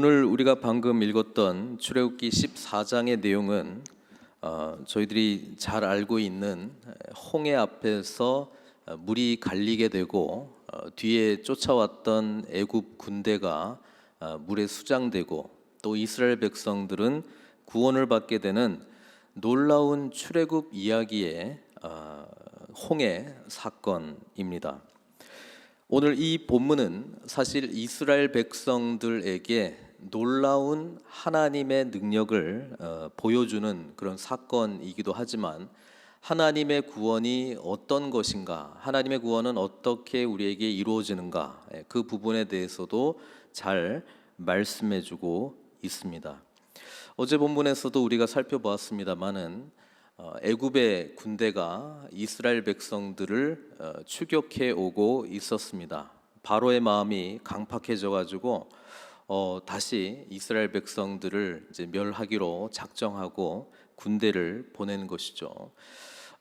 오늘 우리가 방금 읽었던 출애굽기 14장의 내용은 저희들이 잘 알고 있는 홍해 앞에서 물이 갈리게 되고 뒤에 쫓아왔던 애굽 군대가 물에 수장되고 또 이스라엘 백성들은 구원을 받게 되는 놀라운 출애굽 이야기의 홍해 사건입니다. 오늘 이 본문은 사실 이스라엘 백성들에게 놀라운 하나님의 능력을 보여주는 그런 사건이기도 하지만 하나님의 구원이 어떤 것인가, 하나님의 구원은 어떻게 우리에게 이루어지는가, 그 부분에 대해서도 잘 말씀해주고 있습니다. 어제 본문에서도 우리가 살펴보았습니다마는 애굽의 군대가 이스라엘 백성들을 추격해 오고 있었습니다. 바로의 마음이 강팍해져 가지고 다시 이스라엘 백성들을 이제 멸하기로 작정하고 군대를 보낸 것이죠.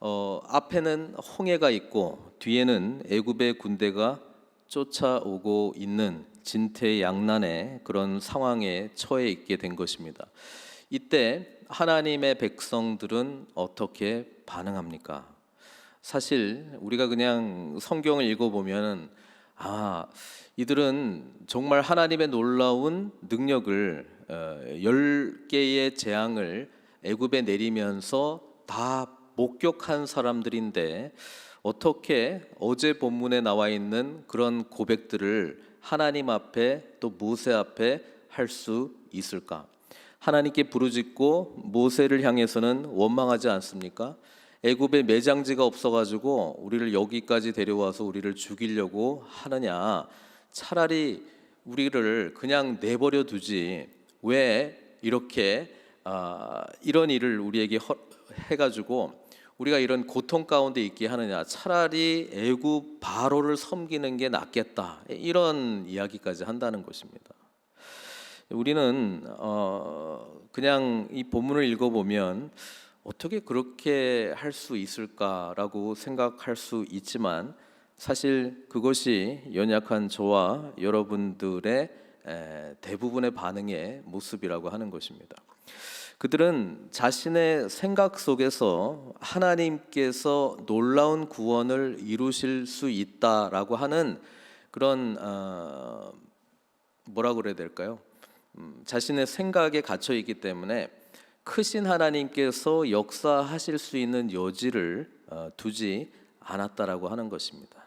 앞에는 홍해가 있고 뒤에는 애굽의 군대가 쫓아오고 있는 진퇴양난의 그런 상황에 처해 있게 된 것입니다. 이때 하나님의 백성들은 어떻게 반응합니까? 사실 우리가 그냥 성경을 읽어보면 이들은 정말 하나님의 놀라운 능력을 10개의 재앙을 애굽에 내리면서 다 목격한 사람들인데 어떻게 어제 본문에 나와 있는 그런 고백들을 하나님 앞에 또 모세 앞에 할 수 있을까? 하나님께 부르짖고 모세를 향해서는 원망하지 않습니까? 애굽에 매장지가 없어가지고 우리를 여기까지 데려와서 우리를 죽이려고 하느냐? 차라리 우리를 그냥 내버려 두지 왜 이렇게 이런 일을 우리에게 해가지고 우리가 이런 고통 가운데 있게 하느냐? 차라리 애굽 바로를 섬기는 게 낫겠다, 이런 이야기까지 한다는 것입니다. 우리는 그냥 이 본문을 읽어보면 어떻게 그렇게 할 수 있을까라고 생각할 수 있지만 사실 그것이 연약한 저와 여러분들의 대부분의 반응의 모습이라고 하는 것입니다. 그들은 자신의 생각 속에서 하나님께서 놀라운 구원을 이루실 수 있다라고 하는 그런 뭐라고 그래야 될까요? 자신의 생각에 갇혀 있기 때문에 크신 하나님께서 역사하실 수 있는 여지를 두지 않았다라고 하는 것입니다.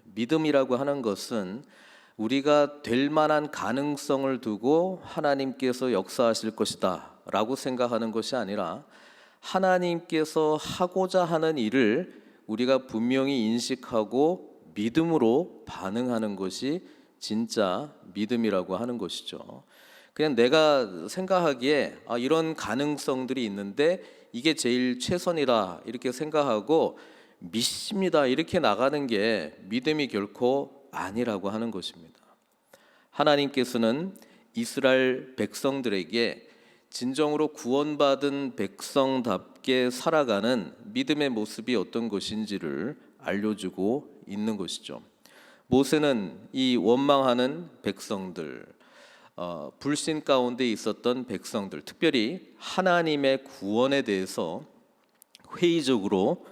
믿음이라고 하는 것은 우리가 될 만한 가능성을 두고 하나님께서 역사하실 것이다 라고 생각하는 것이 아니라 하나님께서 하고자 하는 일을 우리가 분명히 인식하고 믿음으로 반응하는 것이 진짜 믿음이라고 하는 것이죠. 그냥 내가 생각하기에 이런 가능성들이 있는데 이게 제일 최선이다 이렇게 생각하고 믿습니다 이렇게 나가는 게 믿음이 결코 아니라고 하는 것입니다. 하나님께서는 이스라엘 백성들에게 진정으로 구원받은 백성답게 살아가는 믿음의 모습이 어떤 것인지를 알려주고 있는 것이죠. 모세는 이 원망하는 백성들, 불신 가운데 있었던 백성들, 특별히 하나님의 구원에 대해서 회의적으로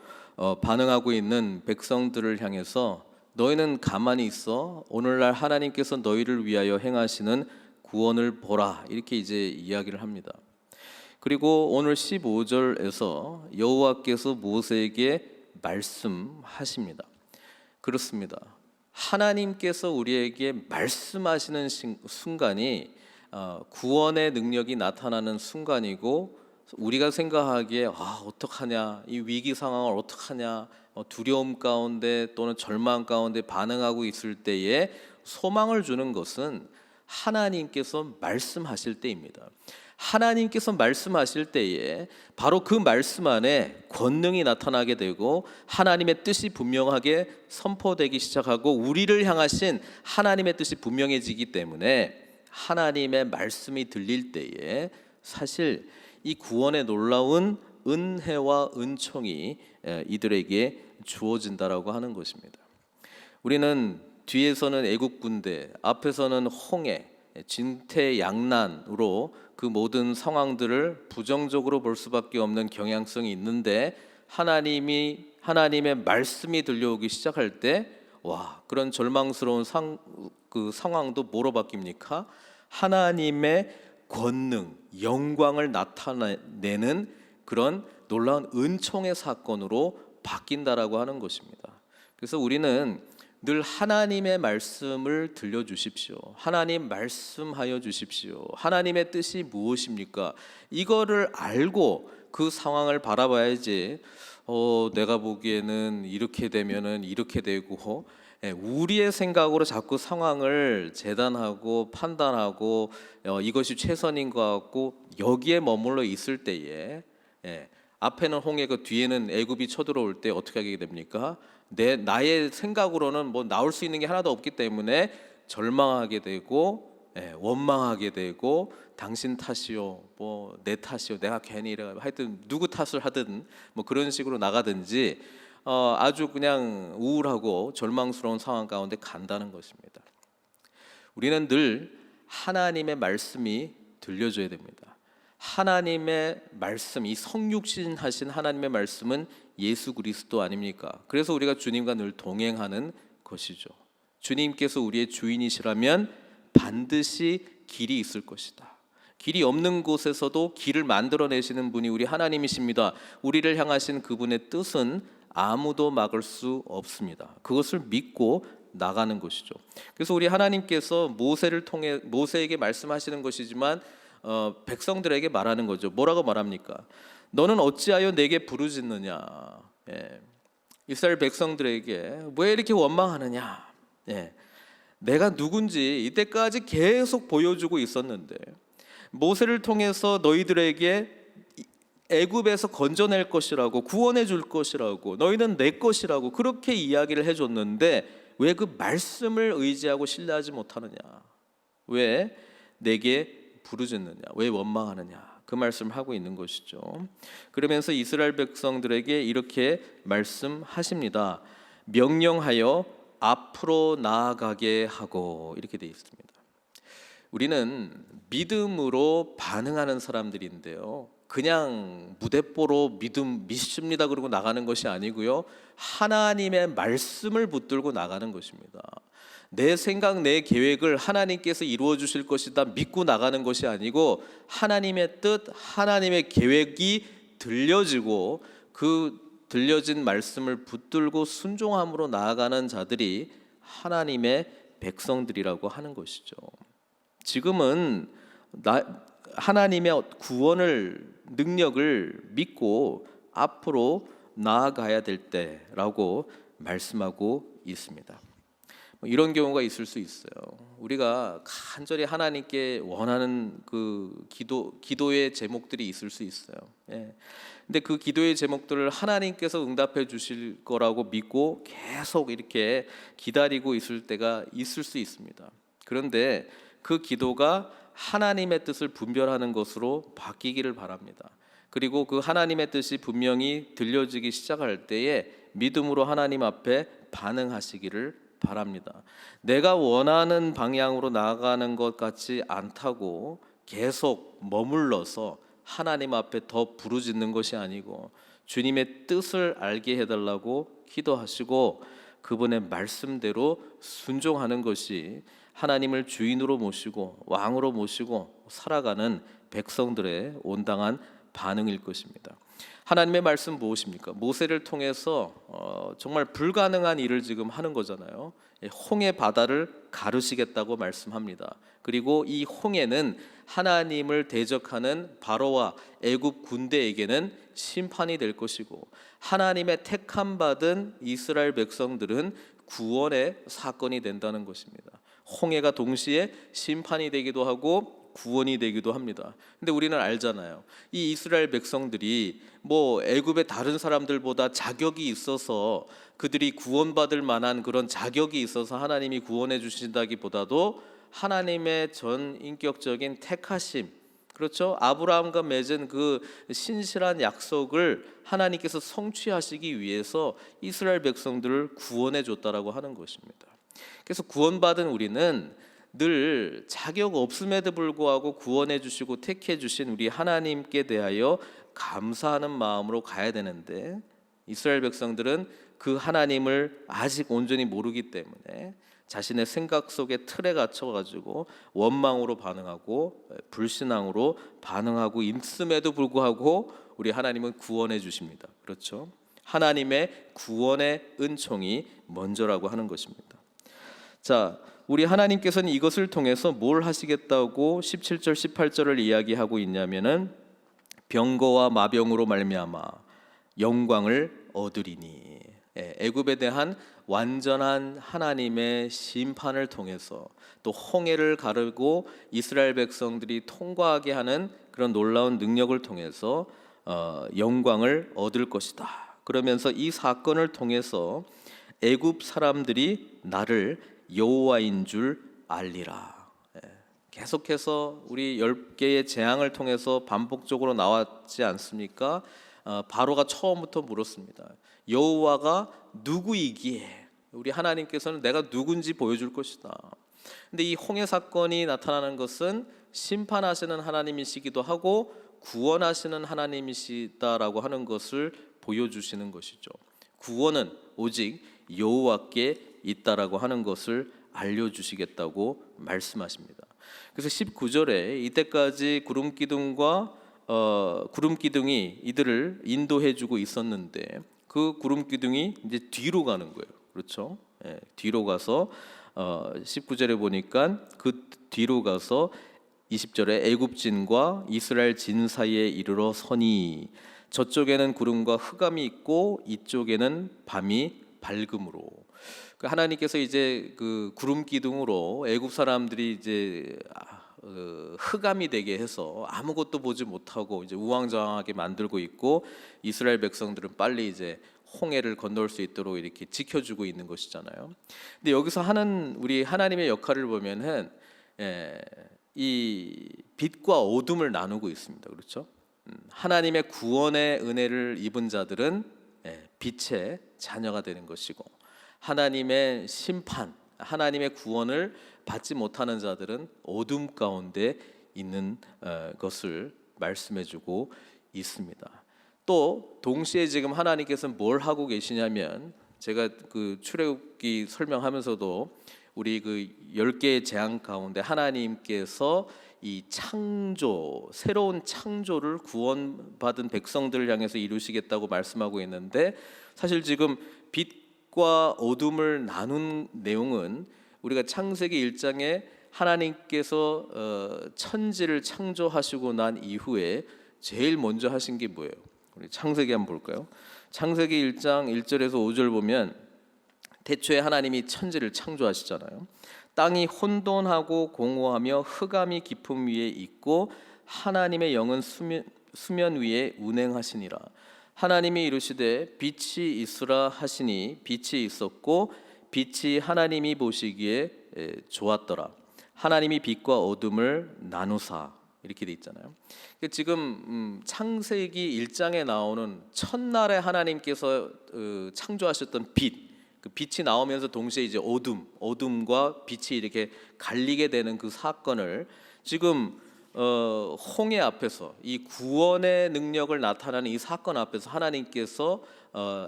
반응하고 있는 백성들을 향해서 너희는 가만히 있어, 오늘날 하나님께서 너희를 위하여 행하시는 구원을 보라, 이렇게 이제 이야기를 합니다. 그리고 오늘 15절에서 여호와께서 모세에게 말씀하십니다. 그렇습니다. 하나님께서 우리에게 말씀하시는 순간이 구원의 능력이 나타나는 순간이고, 우리가 생각하기에 어떡하냐, 이 위기 상황을 어떡하냐, 두려움 가운데 또는 절망 가운데 반응하고 있을 때에 소망을 주는 것은 하나님께서 말씀하실 때입니다. 하나님께서 말씀하실 때에 바로 그 말씀 안에 권능이 나타나게 되고 하나님의 뜻이 분명하게 선포되기 시작하고 우리를 향하신 하나님의 뜻이 분명해지기 때문에 하나님의 말씀이 들릴 때에 사실 이 구원의 놀라운 은혜와 은총이 이들에게 주어진다라고 하는 것입니다. 우리는 뒤에서는 애국 군대, 앞에서는 홍해, 진퇴양난으로 그 모든 상황들을 부정적으로 볼 수밖에 없는 경향성이 있는데, 하나님의 말씀이 들려오기 시작할 때 그런 절망스러운 그 상황도 뭐로 바뀝니까? 하나님의 권능, 영광을 나타내는 그런 놀라운 은총의 사건으로 바뀐다라고 하는 것입니다. 그래서 우리는 늘 하나님의 말씀을 들려주십시오. 하나님 말씀하여 주십시오. 하나님의 뜻이 무엇입니까? 이거를 알고 그 상황을 바라봐야지 내가 보기에는 이렇게 되면은 이렇게 되고, 우리의 생각으로 자꾸 상황을 재단하고 판단하고 이것이 최선인 것 같고 여기에 머물러 있을 때에, 앞에는 홍해고 뒤에는 애굽이 쳐들어올 때 어떻게 하게 됩니까? 나의 생각으로는 뭐 나올 수 있는 게 하나도 없기 때문에 절망하게 되고, 원망하게 되고, 당신 탓이요, 뭐 내 탓이요, 내가 괜히 이래, 하여튼 누구 탓을 하든 뭐 그런 식으로 나가든지 아주 그냥 우울하고 절망스러운 상황 가운데 간다는 것입니다. 우리는 늘 하나님의 말씀이 들려줘야 됩니다. 하나님의 말씀, 이 성육신 하신 하나님의 말씀은 예수 그리스도 아닙니까? 그래서 우리가 주님과 늘 동행하는 것이죠. 주님께서 우리의 주인이시라면 반드시 길이 있을 것이다. 길이 없는 곳에서도 길을 만들어내시는 분이 우리 하나님이십니다. 우리를 향하신 그분의 뜻은 아무도 막을 수 없습니다. 그것을 믿고 나가는 것이죠. 그래서 우리 하나님께서 모세를 통해 모세에게 말씀하시는 것이지만 백성들에게 말하는 거죠. 뭐라고 말합니까? 너는 어찌하여 내게 부르짖느냐? 이스라엘 백성들에게 왜 이렇게 원망하느냐? 내가 누군지 이때까지 계속 보여주고 있었는데, 모세를 통해서 너희들에게 애굽에서 건져낼 것이라고, 구원해 줄 것이라고, 너희는 내 것이라고 그렇게 이야기를 해줬는데 왜 그 말씀을 의지하고 신뢰하지 못하느냐? 왜 내게 부르짖느냐? 왜 원망하느냐? 그 말씀을 하고 있는 것이죠. 그러면서 이스라엘 백성들에게 이렇게 말씀하십니다. 명령하여 앞으로 나아가게 하고, 이렇게 되어 있습니다. 우리는 믿음으로 반응하는 사람들인데요, 그냥 무대뽀로 믿습니다 그러고 나가는 것이 아니고요, 하나님의 말씀을 붙들고 나가는 것입니다. 내 생각, 내 계획을 하나님께서 이루어 주실 것이다 믿고 나가는 것이 아니고, 하나님의 뜻, 하나님의 계획이 들려지고 그 들려진 말씀을 붙들고 순종함으로 나아가는 자들이 하나님의 백성들이라고 하는 것이죠. 지금은 하나님의 구원을, 능력을 믿고 앞으로 나아가야 될 때라고 말씀하고 있습니다. 이런 경우가 있을 수 있어요. 우리가 간절히 하나님께 원하는 그 기도의 제목들이 있을 수 있어요. 근데 그 기도의 제목들을 하나님께서 응답해 주실 거라고 믿고 계속 이렇게 기다리고 있을 때가 있을 수 있습니다. 그런데 그 기도가 하나님의 뜻을 분별하는 것으로 바뀌기를 바랍니다. 그리고 그 하나님의 뜻이 분명히 들려지기 시작할 때에 믿음으로 하나님 앞에 반응하시기를 바랍니다. 내가 원하는 방향으로 나아가는 것 같지 않다고 계속 머물러서 하나님 앞에 더 부르짖는 것이 아니고, 주님의 뜻을 알게 해달라고 기도하시고 그분의 말씀대로 순종하는 것이 하나님을 주인으로 모시고 왕으로 모시고 살아가는 백성들의 온당한 반응일 것입니다. 하나님의 말씀 무엇입니까? 모세를 통해서 정말 불가능한 일을 지금 하는 거잖아요. 홍해 바다를 가르시겠다고 말씀합니다. 그리고 이 홍해는 하나님을 대적하는 바로와 애굽 군대에게는 심판이 될 것이고, 하나님의 택함 받은 이스라엘 백성들은 구원의 사건이 된다는 것입니다. 홍해가 동시에 심판이 되기도 하고 구원이 되기도 합니다. 근데 우리는 알잖아요. 이 이스라엘 백성들이 뭐 애굽의 다른 사람들보다 자격이 있어서, 그들이 구원받을 만한 그런 자격이 있어서 하나님이 구원해 주신다기보다도 하나님의 전 인격적인 택하심, 그렇죠? 아브라함과 맺은 그 신실한 약속을 하나님께서 성취하시기 위해서 이스라엘 백성들을 구원해 줬다라고 하는 것입니다. 그래서 구원받은 우리는 늘 자격 없음에도 불구하고 구원해 주시고 택해 주신 우리 하나님께 대하여 감사하는 마음으로 가야 되는데, 이스라엘 백성들은 그 하나님을 아직 온전히 모르기 때문에 자신의 생각 속에 틀에 갇혀 가지고 원망으로 반응하고 불신앙으로 반응하고 있음에도 불구하고 우리 하나님은 구원해 주십니다. 그렇죠? 하나님의 구원의 은총이 먼저라고 하는 것입니다. 자, 우리 하나님께서는 이것을 통해서 뭘 하시겠다고 17절 18절을 이야기하고 있냐면은 병거와 마병으로 말미암아 영광을 얻으리니, 애굽에 대한 완전한 하나님의 심판을 통해서 또 홍해를 가르고 이스라엘 백성들이 통과하게 하는 그런 놀라운 능력을 통해서 영광을 얻을 것이다. 그러면서 이 사건을 통해서 애굽 사람들이 나를 여호와인 줄 알리라. 계속해서 우리 10개의 재앙을 통해서 반복적으로 나왔지 않습니까? 바로가 처음부터 물었습니다. 여호와가 누구이기에? 우리 하나님께서는 내가 누군지 보여줄 것이다. 근데 이 홍해 사건이 나타나는 것은 심판하시는 하나님이시기도 하고 구원하시는 하나님이시다라고 하는 것을 보여주시는 것이죠. 구원은 오직 여호와께 있다라고 하는 것을 알려주시겠다고 말씀하십니다. 그래서 19절에 이때까지 구름 기둥이 이들을 인도해주고 있었는데 그 구름 기둥이 이제 뒤로 가는 거예요. 그렇죠? 뒤로 가서 19절에 보니까 그 뒤로 가서 20절에 애굽진과 이스라엘 진 사이에 이르러 서니 저쪽에는 구름과 흑암이 있고 이쪽에는 밤이 밝음으로. 하나님께서 이제 그 구름 기둥으로 애굽 사람들이 이제 흑암이 되게 해서 아무것도 보지 못하고 이제 우왕좌왕하게 만들고 있고, 이스라엘 백성들은 빨리 이제 홍해를 건널 수 있도록 이렇게 지켜주고 있는 것이잖아요. 근데 여기서 하는 우리 하나님의 역할을 보면은 이 빛과 어둠을 나누고 있습니다. 그렇죠? 하나님의 구원의 은혜를 입은 자들은 빛의 자녀가 되는 것이고, 하나님의 심판, 하나님의 구원을 받지 못하는 자들은 어둠 가운데 있는 것을 말씀해주고 있습니다. 또 동시에 지금 하나님께서는 뭘 하고 계시냐면, 제가 그 출애굽기 설명하면서도 우리 그 10개의 재앙 가운데 하나님께서 이 창조, 새로운 창조를 구원받은 백성들을 향해서 이루시겠다고 말씀하고 있는데, 사실 지금 빛과 어둠을 나눈 내용은 우리가 창세기 1장에 하나님께서 천지를 창조하시고 난 이후에 제일 먼저 하신 게 뭐예요? 우리 창세기 한번 볼까요? 창세기 1장 1절에서 5절 보면 태초에 하나님이 천지를 창조하시잖아요. 땅이 혼돈하고 공허하며 흑암이 깊음 위에 있고 하나님의 영은 수면 위에 운행하시니라. 하나님이 이르시되 빛이 있으라 하시니 빛이 있었고 빛이 하나님이 보시기에 좋았더라. 하나님이 빛과 어둠을 나누사. 이렇게 돼 있잖아요. 지금 창세기 1장에 나오는 첫날에 하나님께서 창조하셨던 빛, 그 빛이 나오면서 동시에 이제 어둠과 빛이 이렇게 갈리게 되는 그 사건을 지금 홍해 앞에서 이 구원의 능력을 나타나는 이 사건 앞에서 하나님께서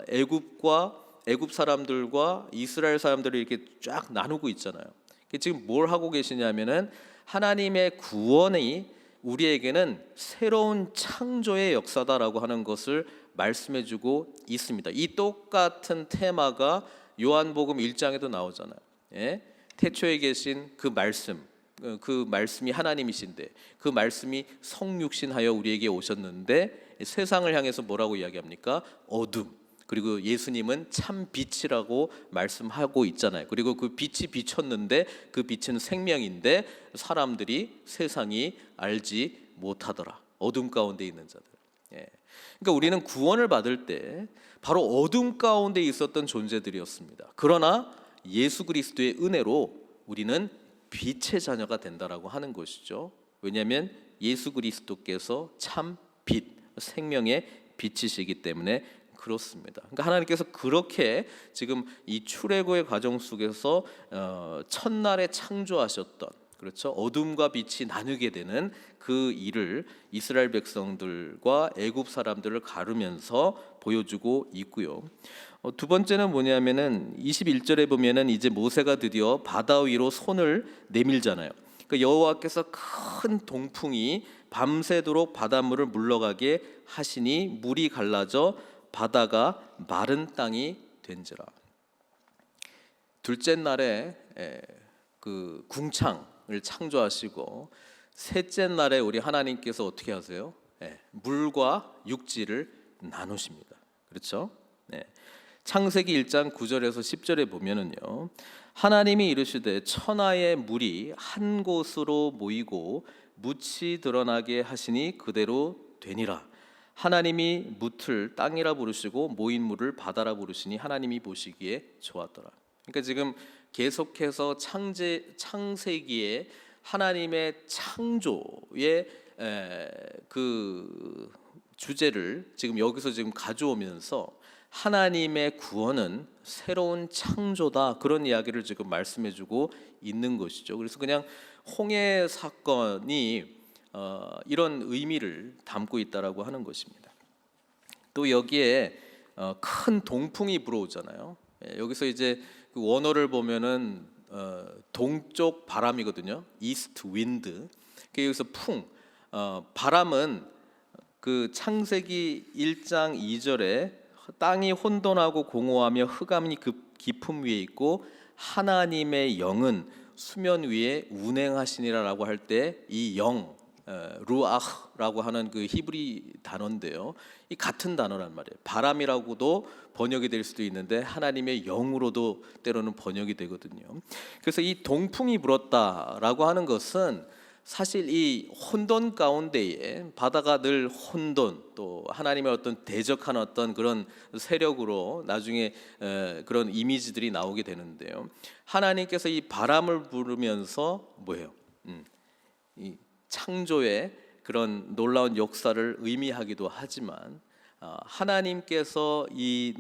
애굽 사람들과 이스라엘 사람들을 이렇게 쫙 나누고 있잖아요. 지금 뭘 하고 계시냐면은 하나님의 구원이 우리에게는 새로운 창조의 역사다라고 하는 것을 말씀해주고 있습니다. 이 똑같은 테마가 요한복음 1장에도 나오잖아요. 태초에 계신 그 말씀이 하나님이신데 그 말씀이 성육신하여 우리에게 오셨는데 세상을 향해서 뭐라고 이야기합니까? 어둠. 그리고 예수님은 참 빛이라고 말씀하고 있잖아요. 그리고 그 빛이 비쳤는데 그 빛은 생명인데 사람들이 세상이 알지 못하더라. 어둠 가운데 있는 자들. 그러니까 우리는 구원을 받을 때 바로 어둠 가운데 있었던 존재들이었습니다. 그러나 예수 그리스도의 은혜로 우리는 빛의 자녀가 된다라고 하는 것이죠. 왜냐하면 예수 그리스도께서 참 빛, 생명의 빛이시기 때문에 그렇습니다. 그러니까 하나님께서 그렇게 지금 이 출애굽의 과정 속에서 첫날에 창조하셨던, 그렇죠, 어둠과 빛이 나누게 되는 그 일을 이스라엘 백성들과 애굽 사람들을 가르면서 보여주고 있고요. 두 번째는 뭐냐면은 21절에 보면은 이제 모세가 드디어 바다 위로 손을 내밀잖아요. 그 여호와께서 큰 동풍이 밤새도록 바닷물을 물러가게 하시니 물이 갈라져 바다가 마른 땅이 된지라. 둘째 날에 그 궁창을 창조하시고 셋째 날에 우리 하나님께서 어떻게 하세요? 물과 육지를 나누십니다. 그렇죠? 창세기 1장 9절에서 10절에 보면은요, 하나님이 이르시되 천하의 물이 한 곳으로 모이고 묻이 드러나게 하시니 그대로 되니라. 하나님이 묻을 땅이라 부르시고 모인 물을 바다라 부르시니 하나님이 보시기에 좋았더라. 그러니까 지금 계속해서 창세기에 하나님의 창조의 그 주제를 지금 여기서 지금 가져오면서 하나님의 구원은 새로운 창조다, 그런 이야기를 지금 말씀해주고 있는 것이죠. 그래서 그냥 홍해 사건이 이런 의미를 담고 있다라고 하는 것입니다. 또 여기에 큰 동풍이 불어오잖아요. 여기서 이제 그 원어를 보면은 동쪽 바람이거든요. 이스트 윈드. 여기서 바람은 그 창세기 1장 2절에 땅이 혼돈하고 공허하며 흑암이 깊음 위에 있고 하나님의 영은 수면 위에 운행하시니라라고 할 때 이 영, 루아흐라고 하는 그 히브리 단어인데요, 이 같은 단어란 말이에요. 바람이라고도 번역이 될 수도 있는데 하나님의 영으로도 때로는 번역이 되거든요. 그래서 이 동풍이 불었다라고 하는 것은 사실 이 혼돈 가운데에 바다가 늘 혼돈, 또 하나님의 어떤 대적한 어떤 그런 세력으로 나중에 그런 이미지들이 나오게 되는데요, 하나님께서 이 바람을 부르면서 뭐예요? 이 창조의 그런 놀라운 역사를 의미하기도 하지만 하나님께서 이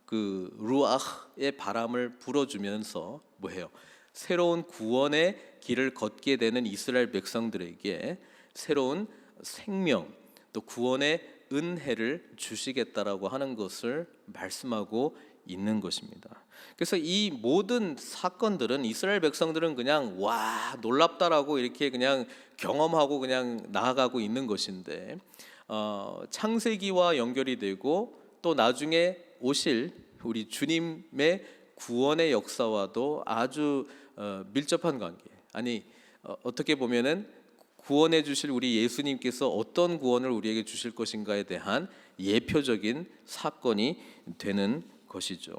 그 루아흐의 바람을 불어주면서 뭐예요? 새로운 구원의 길을 걷게 되는 이스라엘 백성들에게 새로운 생명, 또 구원의 은혜를 주시겠다라고 하는 것을 말씀하고 있는 것입니다. 그래서 이 모든 사건들은 이스라엘 백성들은 그냥 와 놀랍다라고 이렇게 그냥 경험하고 그냥 나아가고 있는 것인데, 창세기와 연결이 되고 또 나중에 오실 우리 주님의 구원의 역사와도 아주 밀접한 관계. 어떻게 보면은 구원해 주실 우리 예수님께서 어떤 구원을 우리에게 주실 것인가에 대한 예표적인 사건이 되는 것이죠.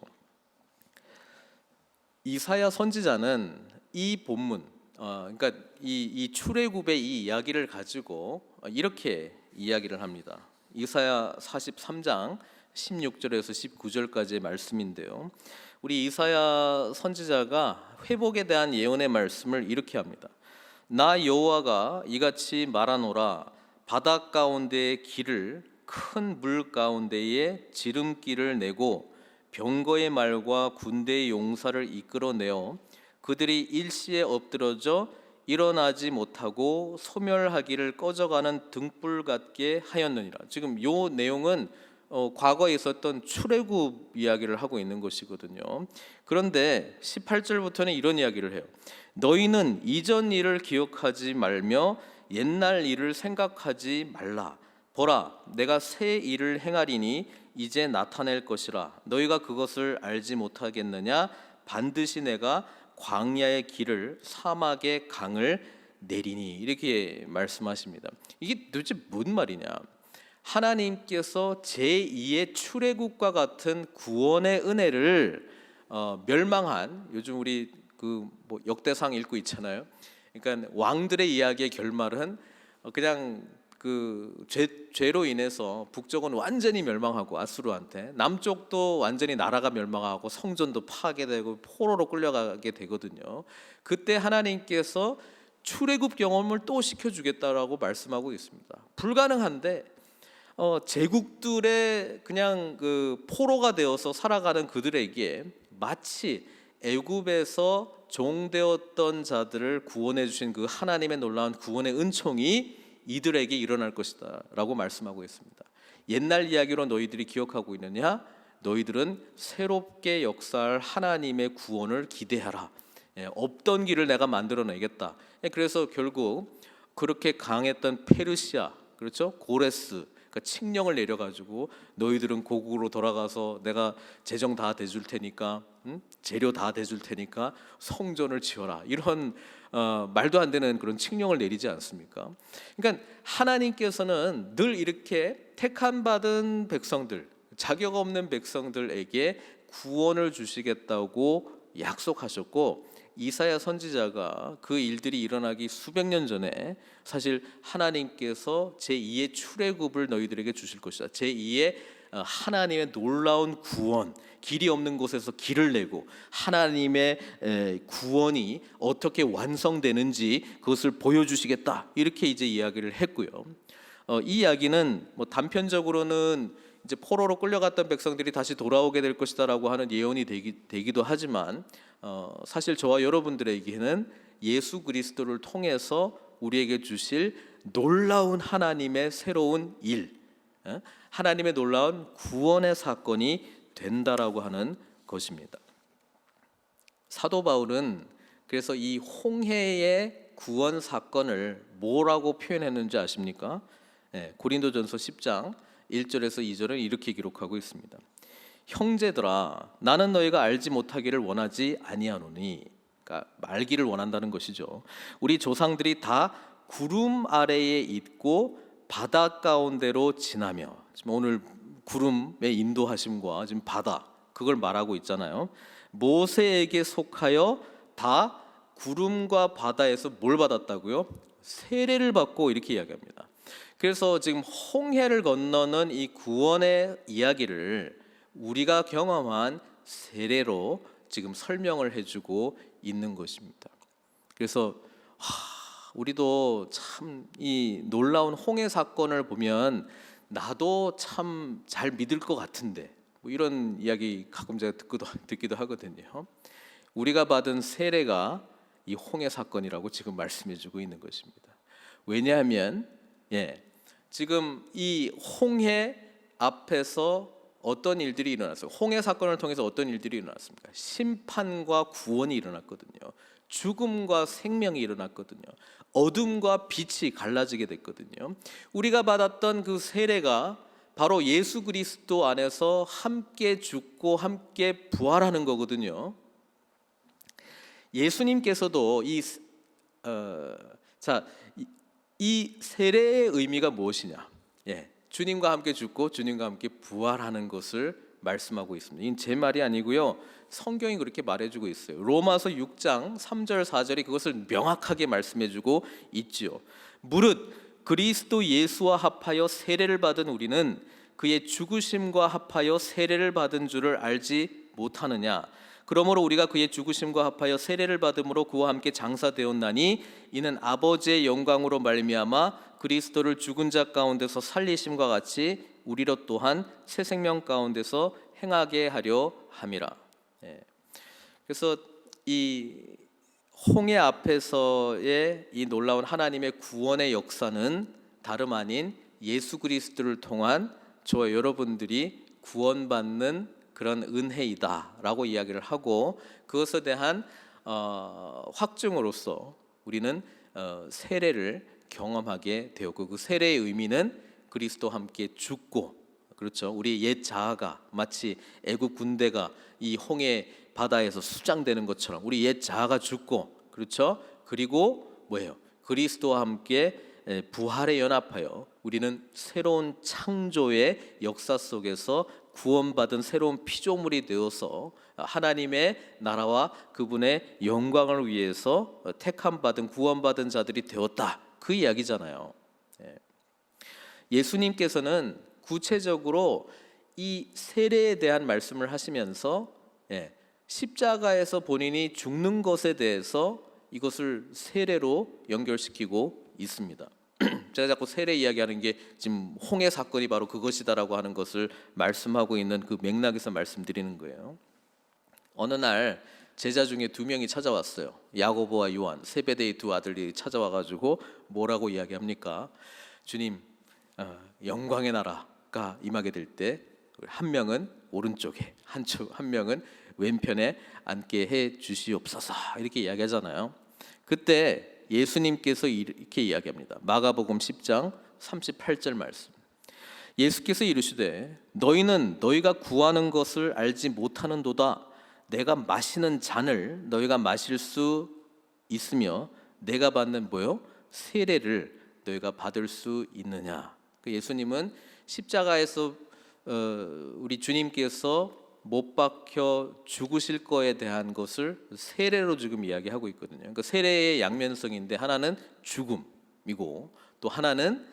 이사야 선지자는 이 본문, 그러니까 이 출애굽의 이 이야기를 가지고 이렇게 이야기를 합니다. 이사야 43장 16절에서 19절까지의 말씀인데요, 우리 이사야 선지자가 회복에 대한 예언의 말씀을 이렇게 합니다. 나 여호와가 이같이 말하노라. 바다 가운데의 길을 큰 물 가운데에 지름길을 내고 병거의 말과 군대의 용사를 이끌어내어 그들이 일시에 엎드러져 일어나지 못하고 소멸하기를 꺼져가는 등불 같게 하였느니라. 지금 요 내용은 과거에 있었던 출애굽 이야기를 하고 있는 것이거든요. 그런데 18절부터는 이런 이야기를 해요. 너희는 이전 일을 기억하지 말며 옛날 일을 생각하지 말라. 보라, 내가 새 일을 행하리니 이제 나타낼 것이라. 너희가 그것을 알지 못하겠느냐? 반드시 내가 광야의 길을 사막의 강을 내리니. 이렇게 말씀하십니다. 이게 도대체 뭔 말이냐? 하나님께서 제2의 출애굽과 같은 구원의 은혜를 멸망한, 요즘 우리 그 뭐 역대상 읽고 있잖아요. 그러니까 왕들의 이야기의 결말은 그냥 그 죄로 인해서 북쪽은 완전히 멸망하고 아수르한테, 남쪽도 완전히 나라가 멸망하고 성전도 파괴되고 포로로 끌려가게 되거든요. 그때 하나님께서 출애굽 경험을 또 시켜주겠다라고 말씀하고 있습니다. 불가능한데 제국들의 그냥 그 포로가 되어서 살아가는 그들에게 마치 애굽에서 종되었던 자들을 구원해 주신 그 하나님의 놀라운 구원의 은총이 이들에게 일어날 것이다라고 말씀하고 있습니다. 옛날 이야기로 너희들이 기억하고 있느냐? 너희들은 새롭게 역사할 하나님의 구원을 기대하라. 없던 길을 내가 만들어내겠다. 그래서 결국 그렇게 강했던 페르시아, 그렇죠? 고레스, 그러니까 칙령을 내려가지고 너희들은 고국으로 돌아가서 내가 재정 다 대줄 테니까, 재료 다 대줄 테니까 성전을 지어라. 이런 말도 안 되는 그런 칙령을 내리지 않습니까? 그러니까 하나님께서는 늘 이렇게 택함 받은 백성들, 자격 없는 백성들에게 구원을 주시겠다고 약속하셨고, 이사야 선지자가 그 일들이 일어나기 수백 년 전에 사실 하나님께서 제2의 출애굽을 너희들에게 주실 것이다, 제2의 하나님의 놀라운 구원, 길이 없는 곳에서 길을 내고 하나님의 구원이 어떻게 완성되는지 그것을 보여주시겠다, 이렇게 이제 이야기를 했고요. 이 이야기는 뭐 단편적으로는 이제 포로로 끌려갔던 백성들이 다시 돌아오게 될 것이다라고 하는 예언이 되기도 하지만, 사실 저와 여러분들에게는 예수 그리스도를 통해서 우리에게 주실 놀라운 하나님의 새로운 일, 하나님의 놀라운 구원의 사건이 된다라고 하는 것입니다. 사도 바울은 그래서 이 홍해의 구원 사건을 뭐라고 표현했는지 아십니까? 고린도전서 10장 1절에서 2절은 이렇게 기록하고 있습니다. 형제들아, 나는 너희가 알지 못하기를 원하지 아니하노니, 그러니까 알기를 원한다는 것이죠. 우리 조상들이 다 구름 아래에 있고 바다 가운데로 지나며, 지금 오늘 구름의 인도하심과 지금 바다, 그걸 말하고 있잖아요. 모세에게 속하여 다 구름과 바다에서 뭘 받았다고요? 세례를 받고, 이렇게 이야기합니다. 그래서 지금 홍해를 건너는 이 구원의 이야기를 우리가 경험한 세례로 지금 설명을 해주고 있는 것입니다. 그래서 우리도 참 이 놀라운 홍해 사건을 보면 나도 참 잘 믿을 것 같은데, 뭐 이런 이야기 가끔 제가 듣기도 하거든요. 우리가 받은 세례가 이 홍해 사건이라고 지금 말씀해주고 있는 것입니다. 왜냐하면 지금 이 홍해 앞에서 어떤 일들이 일어났어요? 홍해 사건을 통해서 어떤 일들이 일어났습니까? 심판과 구원이 일어났거든요. 죽음과 생명이 일어났거든요. 어둠과 빛이 갈라지게 됐거든요. 우리가 받았던 그 세례가 바로 예수 그리스도 안에서 함께 죽고 함께 부활하는 거거든요. 예수님께서도 이 세례의 의미가 무엇이냐? 주님과 함께 죽고 주님과 함께 부활하는 것을 말씀하고 있습니다. 이건 제 말이 아니고요, 성경이 그렇게 말해주고 있어요. 로마서 6장 3절 4절이 그것을 명확하게 말씀해주고 있지요. 무릇 그리스도 예수와 합하여 세례를 받은 우리는 그의 죽으심과 합하여 세례를 받은 줄을 알지 못하느냐? 그러므로 우리가 그의 죽으심과 합하여 세례를 받음으로 그와 함께 장사되었나니, 이는 아버지의 영광으로 말미암아 그리스도를 죽은 자 가운데서 살리심과 같이 우리로 또한 새 생명 가운데서 행하게 하려 함이라. 그래서 이 홍해 앞에서의 이 놀라운 하나님의 구원의 역사는 다름 아닌 예수 그리스도를 통한 저와 여러분들이 구원받는 그런 은혜이다라고 이야기를 하고, 그것에 대한 확증으로서 우리는 세례를 경험하게 되었고, 그 세례의 의미는 그리스도와 함께 죽고, 그렇죠, 우리 옛 자아가 마치 애굽 군대가 이 홍해 바다에서 수장되는 것처럼 우리 옛 자아가 죽고, 그렇죠, 그리고 뭐예요? 그리스도와 함께 부활에 연합하여 우리는 새로운 창조의 역사 속에서 구원받은 새로운 피조물이 되어서 하나님의 나라와 그분의 영광을 위해서 택함 받은 구원받은 자들이 되었다, 그 이야기잖아요. 예수님께서는 구체적으로 이 세례에 대한 말씀을 하시면서 십자가에서 본인이 죽는 것에 대해서 이것을 세례로 연결시키고 있습니다. 제가 자꾸 세례 이야기하는 게 지금 홍해 사건이 바로 그것이다라고 하는 것을 말씀하고 있는 그 맥락에서 말씀드리는 거예요. 어느 날 제자 중에 두 명이 찾아왔어요. 야고보와 요한, 세베대의 두 아들이 찾아와가지고 뭐라고 이야기합니까? 주님, 영광의 나라가 임하게 될 때 한 명은 오른쪽에, 한 명은 왼편에 앉게 해 주시옵소서, 이렇게 이야기하잖아요. 그때 예수님께서 이렇게 이야기합니다. 마가복음 10장 38절 말씀. 예수께서 이르시되 너희는 너희가 구하는 것을 알지 못하는도다. 내가 마시는 잔을 너희가 마실 수 있으며 내가 받는 세례를 너희가 받을 수 있느냐. 예수님은 십자가에서 우리 주님께서 못 박혀 죽으실 거에 대한 것을 세례로 지금 이야기하고 있거든요. 그러니까 세례의 양면성인데 하나는 죽음이고 또 하나는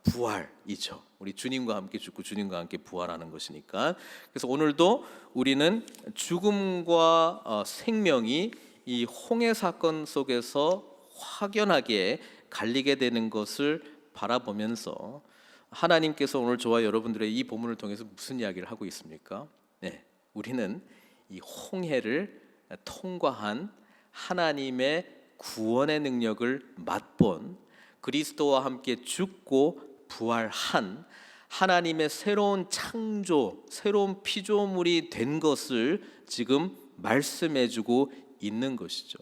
부활이죠. 우리 주님과 함께 죽고 주님과 함께 부활하는 것이니까. 그래서 오늘도 우리는 죽음과 생명이 이 홍해 사건 속에서 확연하게 갈리게 되는 것을 바라보면서 하나님께서 오늘 저와 여러분들의 이 본문을 통해서 무슨 이야기를 하고 있습니까? 네, 우리는 이 홍해를 통과한 하나님의 구원의 능력을 맛본 그리스도와 함께 죽고 부활한 하나님의 새로운 창조, 새로운 피조물이 된 것을 지금 말씀해주고 있는 것이죠.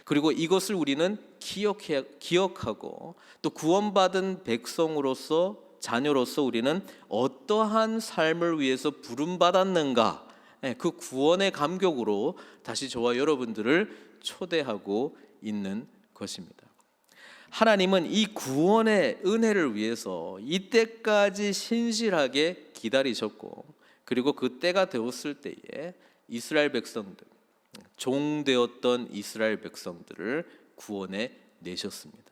그리고 이것을 우리는 기억하고 또 구원받은 백성으로서 자녀로서 우리는 어떠한 삶을 위해서 부름받았는가, 그 구원의 감격으로 다시 저와 여러분들을 초대하고 있는 것입니다. 하나님은 이 구원의 은혜를 위해서 이때까지 신실하게 기다리셨고, 그리고 그 때가 되었을 때에 이스라엘 백성들, 종되었던 이스라엘 백성들을 구원해 내셨습니다.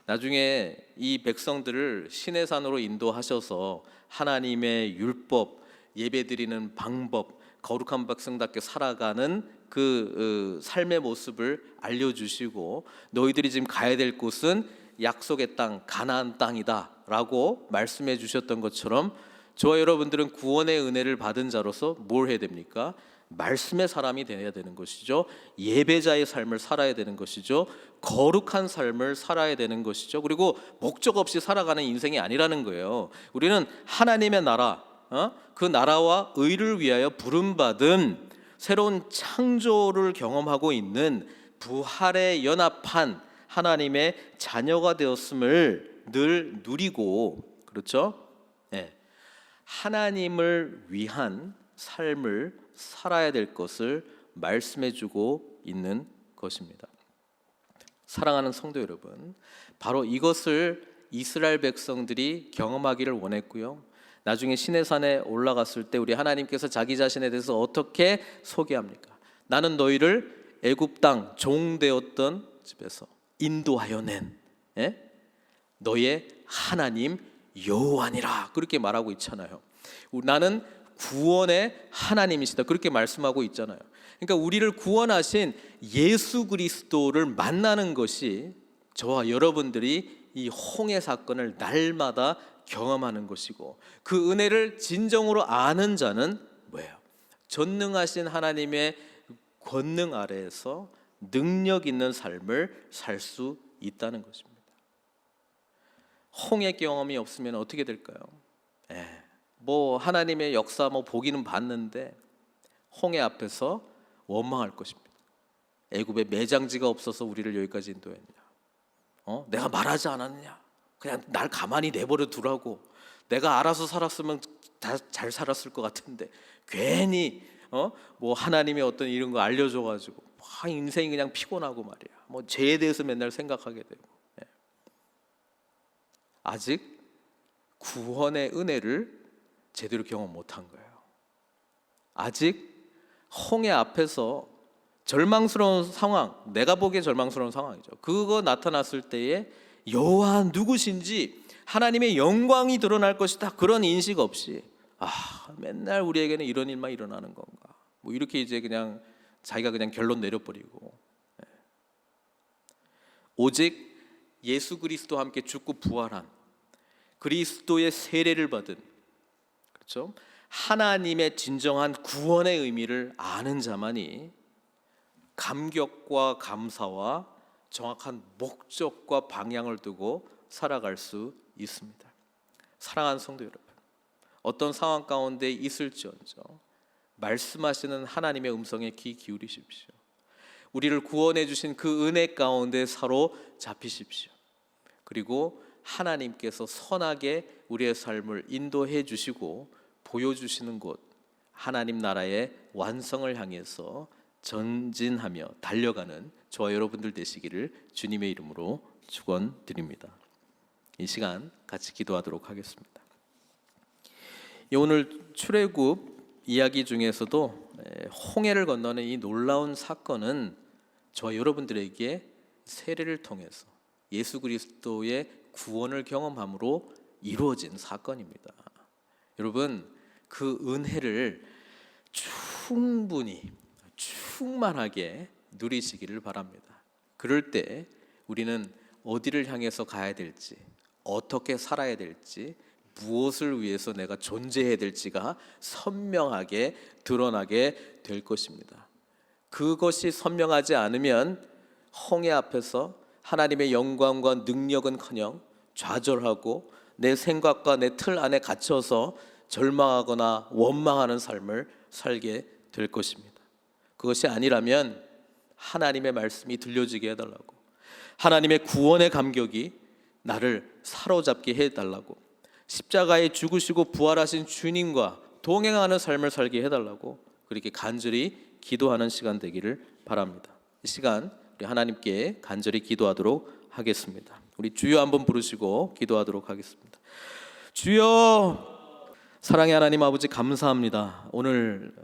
나중에 이 백성들을 시내산으로 인도하셔서 하나님의 율법, 예배드리는 방법, 거룩한 백성답게 살아가는 그 삶의 모습을 알려주시고 너희들이 지금 가야 될 곳은 약속의 땅, 가나안 땅이다라고 말씀해 주셨던 것처럼 저와 여러분들은 구원의 은혜를 받은 자로서 뭘 해야 됩니까? 말씀의 사람이 되어야 되는 것이죠. 예배자의 삶을 살아야 되는 것이죠. 거룩한 삶을 살아야 되는 것이죠. 그리고 목적 없이 살아가는 인생이 아니라는 거예요. 우리는 하나님의 나라, 그 나라와 의를 위하여 부름받은 새로운 창조를 경험하고 있는 부활에 연합한 하나님의 자녀가 되었음을 늘 누리고, 그렇죠? 네. 하나님을 위한 삶을 살아야 될 것을 말씀해주고 있는 것입니다. 사랑하는 성도 여러분, 바로 이것을 이스라엘 백성들이 경험하기를 원했고요. 나중에 시내산에 올라갔을 때 우리 하나님께서 자기 자신에 대해서 어떻게 소개합니까? 나는 너희를 애굽 땅 종되었던 집에서 인도하여 낸 너의 하나님 여호와니라, 그렇게 말하고 있잖아요. 나는 구원의 하나님이시다, 그렇게 말씀하고 있잖아요. 그러니까 우리를 구원하신 예수 그리스도를 만나는 것이 저와 여러분들이 이 홍해 사건을 날마다 경험하는 것이고, 그 은혜를 진정으로 아는 자는 뭐예요? 전능하신 하나님의 권능 아래에서 능력 있는 삶을 살 수 있다는 것입니다. 홍해 경험이 없으면 어떻게 될까요? 하나님의 역사 보기는 봤는데 홍해 앞에서 원망할 것입니다. 애굽에 매장지가 없어서 우리를 여기까지 인도했냐? 내가 말하지 않았냐? 그냥 날 가만히 내버려 두라고. 내가 알아서 살았으면 다 잘 살았을 것 같은데 괜히 하나님의 어떤 이런 거 알려줘가지고 인생이 그냥 피곤하고 말이야. 죄에 대해서 맨날 생각하게 되고. 아직 구원의 은혜를 제대로 경험 못한 거예요. 아직 홍해 앞에서 절망스러운 상황, 내가 보기에 절망스러운 상황이죠. 그거 나타났을 때에 여호와 누구신지 하나님의 영광이 드러날 것이다, 그런 인식 없이 맨날 우리에게는 이런 일만 일어나는 건가, 이렇게 이제 그냥 자기가 그냥 결론 내려버리고, 오직 예수 그리스도와 함께 죽고 부활한 그리스도의 세례를 받은, 그렇죠? 하나님의 진정한 구원의 의미를 아는 자만이 감격과 감사와 정확한 목적과 방향을 두고 살아갈 수 있습니다. 사랑하는 성도 여러분, 어떤 상황 가운데 있을지언정 말씀하시는 하나님의 음성에 귀 기울이십시오. 우리를 구원해 주신 그 은혜 가운데 사로잡히십시오. 그리고 하나님께서 선하게 우리의 삶을 인도해 주시고 보여주시는 곳, 하나님 나라의 완성을 향해서 전진하며 달려가는 저와 여러분들 되시기를 주님의 이름으로 축원드립니다. 이 시간 같이 기도하도록 하겠습니다. 오늘 출애굽 이야기 중에서도 홍해를 건너는 이 놀라운 사건은 저와 여러분들에게 세례를 통해서 예수 그리스도의 구원을 경험함으로 이루어진 사건입니다. 여러분, 그 은혜를 충만하게 누리시기를 바랍니다. 그럴 때 우리는 어디를 향해서 가야 될지, 어떻게 살아야 될지, 무엇을 위해서 내가 존재해야 될지가 선명하게 드러나게 될 것입니다. 그것이 선명하지 않으면 홍해 앞에서 하나님의 영광과 능력은커녕 좌절하고 내 생각과 내 틀 안에 갇혀서 절망하거나 원망하는 삶을 살게 될 것입니다. 그것이 아니라면 하나님의 말씀이 들려지게 해달라고, 하나님의 구원의 감격이 나를 사로잡게 해달라고, 십자가에 죽으시고 부활하신 주님과 동행하는 삶을 살게 해달라고 그렇게 간절히 기도하는 시간 되기를 바랍니다. 이 시간 우리 하나님께 간절히 기도하도록 하겠습니다. 우리 주여 한번 부르시고 기도하도록 하겠습니다. 주여, 사랑의 하나님 아버지, 감사합니다. 오늘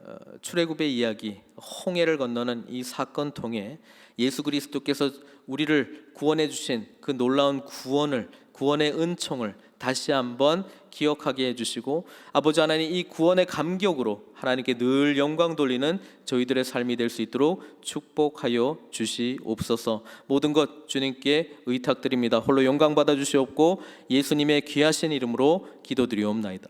출애굽의 이야기, 홍해를 건너는 이 사건 통해 예수 그리스도께서 우리를 구원해 주신 그 놀라운 구원의 은총을 다시 한번 기억하게 해주시고, 아버지 하나님, 이 구원의 감격으로 하나님께 늘 영광 돌리는 저희들의 삶이 될 수 있도록 축복하여 주시옵소서. 모든 것 주님께 의탁드립니다. 홀로 영광 받아 주시옵고 예수님의 귀하신 이름으로 기도드리옵나이다.